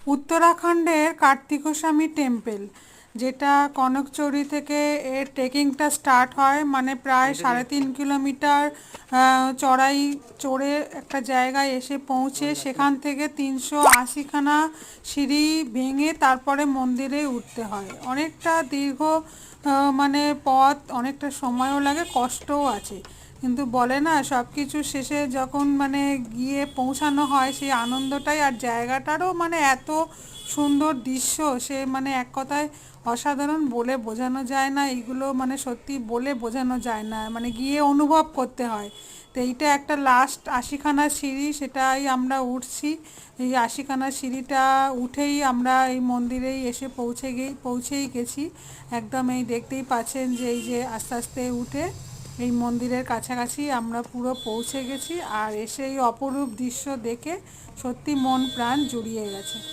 উত্তরাখণ্ডের কার্তিকস্বামী টেম্পল, যেটা কনকচুরি থেকে এর ট্রেকিংটা স্টার্ট হয়, মানে প্রায় 3.5 কিলোমিটার চড়াই চড়ে একটা জায়গায় এসে পৌঁছে সেখান থেকে 380খানা সিঁড়ি ভেঙে তারপরে মন্দিরে উঠতে হয়। অনেকটা দীর্ঘ মানে পথ, অনেকটা সময়ও লাগে, কষ্টও আছে। কিন্তু বলে না, সব কিছু শেষে যখন মানে গিয়ে পৌঁছানো হয় সেই আনন্দটাই, আর জায়গাটারও মানে এত সুন্দর দৃশ্য, সে মানে এক কথায় অসাধারণ, বলে বোঝানো যায় না। এইগুলো মানে সত্যি বলে বোঝানো যায় না, মানে গিয়ে অনুভব করতে হয়। তো এইটা একটা লাস্ট 80খানা সিঁড়ি, সেটাই আমরা উঠছি। এই 80খানা সিঁড়িটা উঠেই আমরা এই মন্দিরেই এসে পৌঁছেই গেছি। একদম এই দেখতেই পাচ্ছেন যে এই যে আস্তে আস্তে উঠে এই মন্দিরের কাছাকাছি আমরা পুরো পৌঁছে গেছি। আর এসে এই অপরূপ দৃশ্য দেখে সত্যি মন প্রাণ জুড়িয়ে গেছে।